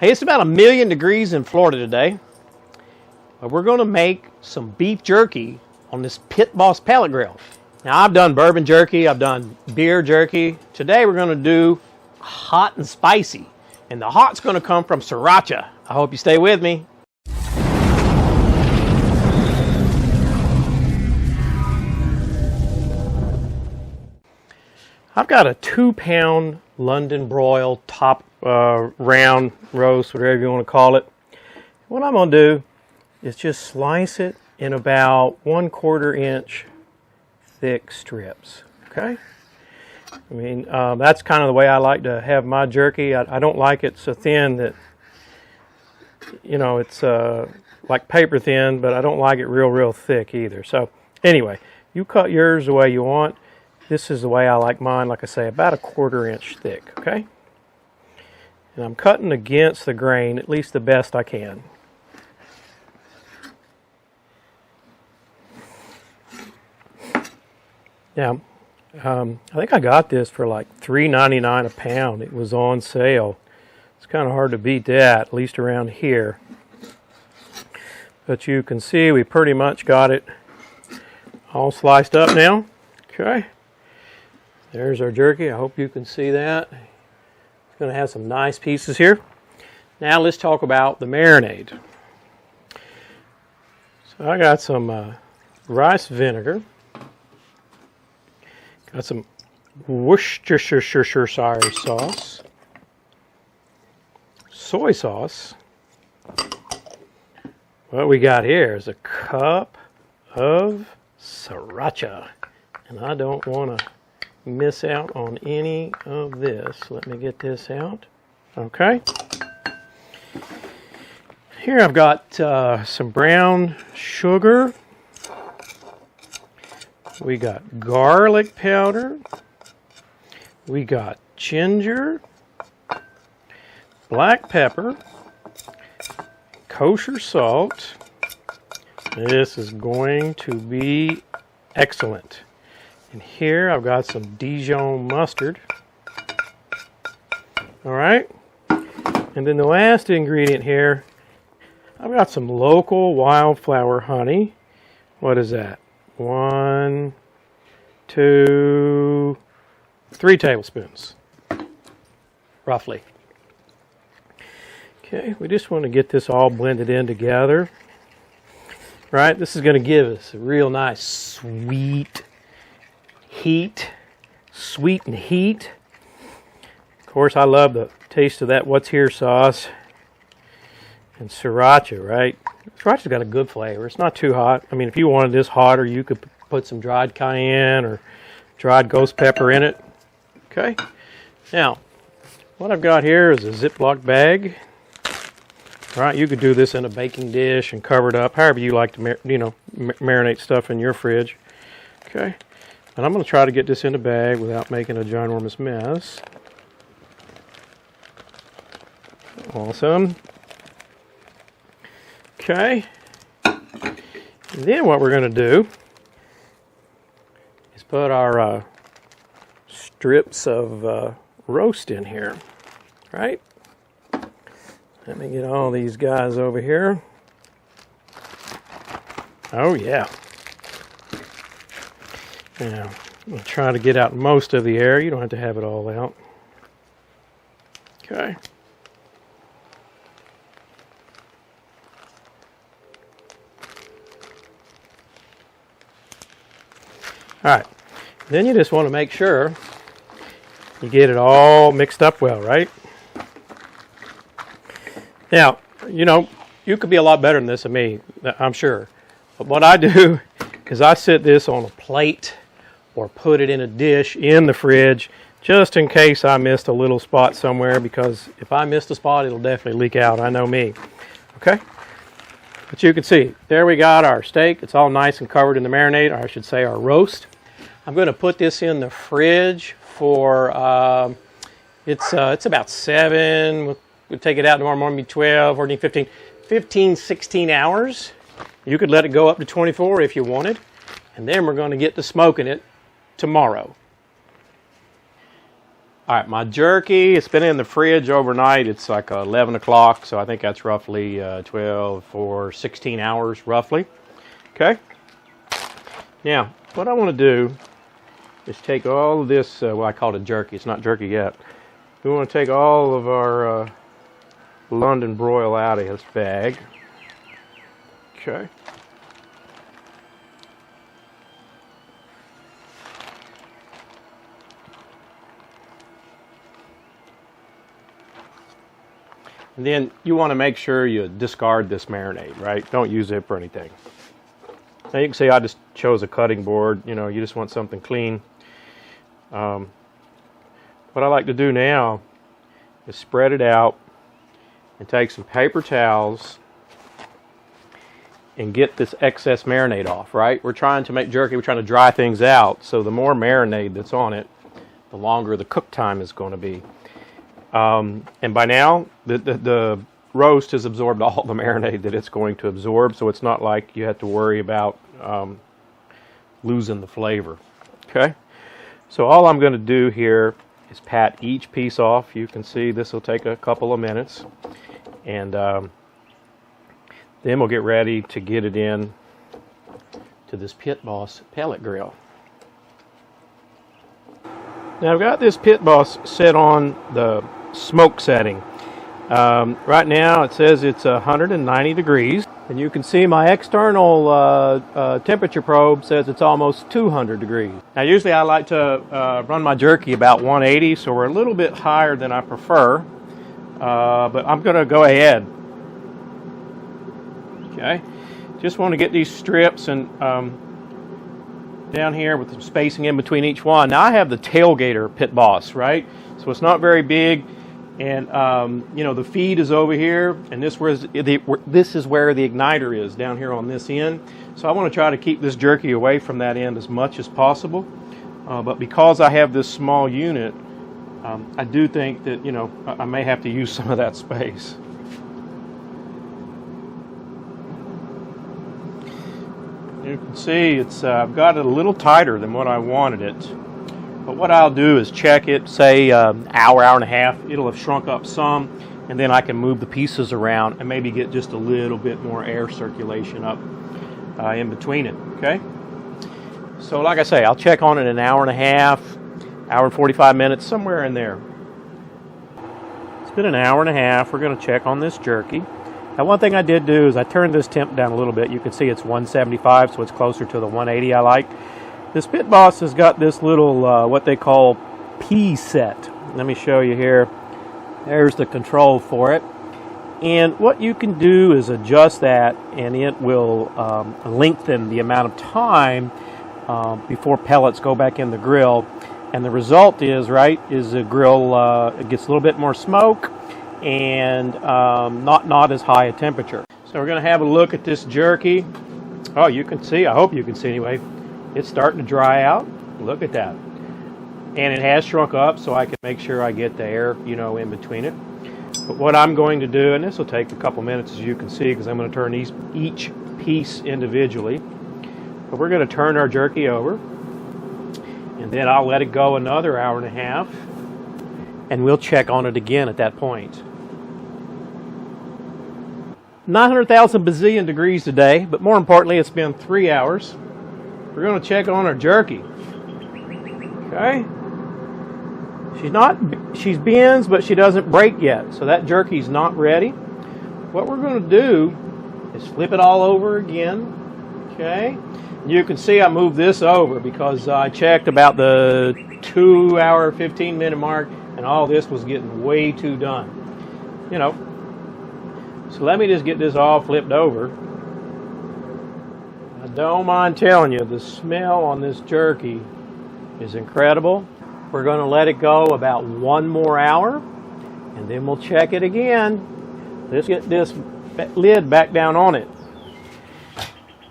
Hey, it's about 1,000,000 degrees in Florida today. But we're going to make some beef jerky on this Pit Boss Pellet Grill. Now, I've done bourbon jerky, I've done beer jerky. Today we're going to do hot and spicy. And the hot's going to come from Sriracha. I hope you stay with me. I've got a 2-pound London broil top round roast, whatever you want to call it. What I'm going to do is just slice it in about 1/4 inch thick strips. Okay? I mean, that's kind of the way I like to have my jerky. I don't like it so thin that, you know, it's like paper thin, but I don't like it real thick either. So anyway, you cut yours the way you want. This is the way I like mine, like I say, about 1/4 inch thick, okay? And I'm cutting against the grain, at least the best I can. Now, I think I got this for like $3.99 a pound. It was on sale. It's kind of hard to beat that, at least around here. But you can see we pretty much got it all sliced up now. Okay. There's our jerky. I hope you can see that. It's going to have some nice pieces here. Now let's talk about the marinade. So I got some rice vinegar. Got some Worcestershire sauce. Soy sauce. What we got here is a cup of Sriracha. And I don't want to miss out on any of this. Let me get this out. Okay. Here I've got some brown sugar. We got garlic powder. We got ginger, black pepper, kosher salt. This is going to be excellent. And here I've got some Dijon mustard. All right. And then the last ingredient here, I've got some local wildflower honey. What is that? 1, 2, 3 tablespoons, roughly. Okay, we just want to get this all blended in together. Right, this is going to give us a real nice sweet and heat. Of course, I love the taste of that What's Here sauce and Sriracha, right? Sriracha's got a good flavor. It's not too hot. I mean, if you wanted this hotter, you could put some dried cayenne or dried ghost pepper in it. Okay. Now, what I've got here is a Ziploc bag. All right, you could do this in a baking dish and cover it up, however you like to, marinate stuff in your fridge. Okay. And I'm going to try to get this in the bag without making a ginormous mess. Awesome. Okay. And then what we're going to do is put our strips of roast in here. Right? Let me get all these guys over here. Oh, yeah. Now, I'm going to try to get out most of the air. You don't have to have it all out. Okay. All right. Then you just want to make sure you get it all mixed up well, right? Now, you know, you could be a lot better than this than me, I'm sure. But what I do is I sit this on a plate or put it in a dish in the fridge just in case I missed a little spot somewhere, because if I missed a spot, it'll definitely leak out. I know me. Okay? But you can see, there we got our steak. It's all nice and covered in the marinade, or I should say our roast. I'm going to put this in the fridge for, it's about 7, we'll take it out tomorrow morning, maybe 12, 14, 15, 16 hours. You could let it go up to 24 if you wanted. And then we're going to get to smoking it tomorrow. All right, my jerky, it's been in the fridge overnight. It's like 11 o'clock, so I think that's roughly 12 or 16 hours, roughly. Okay? Now, what I want to do is take all of this, well, I call it jerky. It's not jerky yet. We want to take all of our London broil out of this bag. Okay. And then you want to make sure you discard this marinade, right? Don't use it for anything. Now you can see I just chose a cutting board. You know, you just want something clean. What I like to do now is spread it out and take some paper towels and get this excess marinade off, right? We're trying to make jerky, we're trying to dry things out. So the more marinade that's on it, the longer the cook time is going to be. And by now, the roast has absorbed all the marinade that it's going to absorb, so it's not like you have to worry about losing the flavor. Okay? So all I'm going to do here is pat each piece off. You can see this will take a couple of minutes. And then we'll get ready to get it in to this Pit Boss Pellet Grill. Now I've got this Pit Boss set on the smoke setting. Right now it says it's 190 degrees, and you can see my external temperature probe says it's almost 200 degrees. Now usually I like to run my jerky about 180, so we're a little bit higher than I prefer, but I'm going to go ahead. Okay, just want to get these strips and down here with some spacing in between each one. Now I have the tailgater Pit Boss, right? So it's not very big, and you know, the feed is over here, and this is where the igniter is, down here on this end. So I want to try to keep this jerky away from that end as much as possible. But because I have this small unit, I do think that, you know, I may have to use some of that space. You can see it's I've got it a little tighter than what I wanted it. But what I'll do is check it, say hour and a half. It'll have shrunk up some, and then I can move the pieces around and maybe get just a little bit more air circulation up in between it, okay? So like I say, I'll check on it in an hour and a half, hour and 45 minutes, somewhere in there. It's been an hour and a half. We're going to check on this jerky. Now, one thing I did do is I turned this temp down a little bit. You can see it's 175, so it's closer to the 180 I like. This Pit Boss has got this little, what they call P set. Let me show you here. There's the control for it. And what you can do is adjust that, and it will lengthen the amount of time before pellets go back in the grill. And the result is, right, is the grill it gets a little bit more smoke and not as high a temperature. So we're going to have a look at this jerky. Oh, you can see, I hope you can see anyway, it's starting to dry out. Look at that. And it has shrunk up, so I can make sure I get the air, you know, in between it. But what I'm going to do, and this will take a couple minutes as you can see, because I'm going to turn each piece individually. But we're going to turn our jerky over, and then I'll let it go another hour and a half, and we'll check on it again at that point. 900,000 bazillion degrees today, but more importantly, it's been 3 hours. We're going to check on our jerky. Okay? She's beans, but she doesn't break yet, so that jerky's not ready. What we're going to do is flip it all over again. Okay? You can see I moved this over because I checked about the 2 hour, 15-minute mark, and all this was getting way too done. You know. So let me just get this all flipped over. I don't mind telling you, the smell on this jerky is incredible. We're going to let it go about 1 more hour, and then we'll check it again. Let's get this lid back down on it.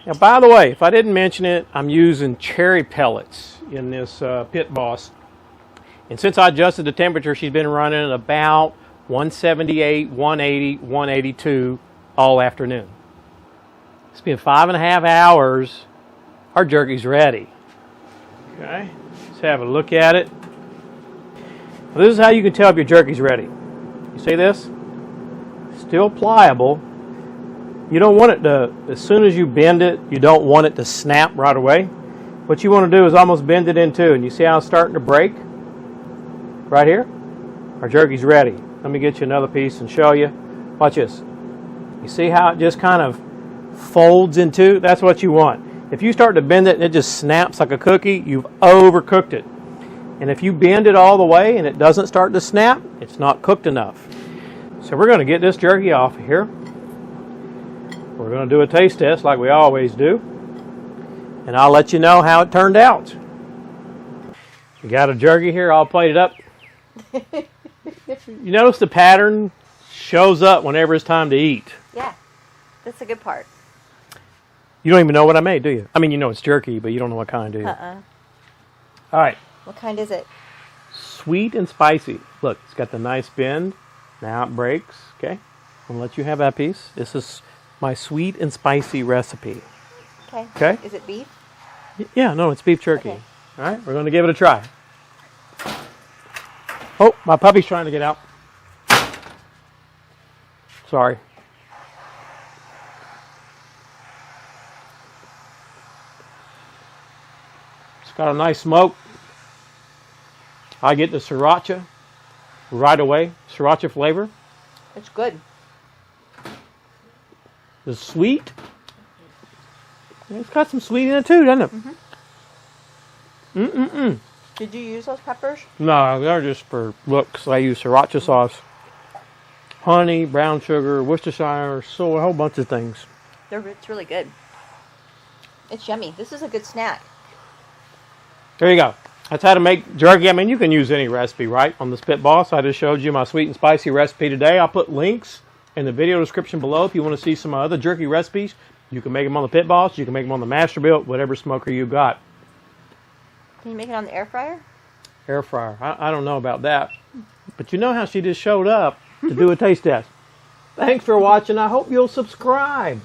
Now, by the way, if I didn't mention it, I'm using cherry pellets in this Pit Boss. And since I adjusted the temperature, she's been running at about 178, 180, 182 all afternoon. It's been 5.5 hours. Our jerky's ready. Okay, let's have a look at it. This is how you can tell if your jerky's ready. You see this? Still pliable. You don't want it to, as soon as you bend it, you don't want it to snap right away. What you want to do is almost bend it in two. And you see how it's starting to break? Right here? Our jerky's ready. Let me get you another piece and show you. Watch this. You see how it just kind of folds in two? That's what you want. If you start to bend it and it just snaps like a cookie, you've overcooked it. And if you bend it all the way and it doesn't start to snap, it's not cooked enough. So we're going to get this jerky off of here. We're going to do a taste test like we always do. And I'll let you know how it turned out. We got a jerky here all plated up. You notice the pattern shows up whenever it's time to eat. Yeah, that's a good part. You don't even know what I made, do you? I mean, you know it's jerky, but you don't know what kind, do you? All right. What kind is it? Sweet and spicy. Look, it's got the nice bend. Now it breaks. Okay. I'm going to let you have that piece. This is my sweet and spicy recipe. Okay. Okay. Is it beef? Yeah, no, it's beef jerky. Okay. All right, we're going to give it a try. Oh, my puppy's trying to get out. Sorry. It's got a nice smoke. I get the Sriracha right away. Sriracha flavor. It's good. The sweet. It's got some sweet in it too, doesn't it? Did you use those peppers? No, they're just for looks. I use Sriracha sauce. Honey, brown sugar, Worcestershire, so a whole bunch of things. It's really good. It's yummy. This is a good snack. There you go. That's how to make jerky. I mean, you can use any recipe, right? On this Pit Boss, I just showed you my sweet and spicy recipe today. I'll put links in the video description below if you want to see some other jerky recipes. You can make them on the Pit Boss. You can make them on the Masterbuilt, whatever smoker you got. Can you make it on the air fryer? Air fryer. I don't know about that. But you know how she just showed up to do a taste test. Thanks for watching. I hope you'll subscribe.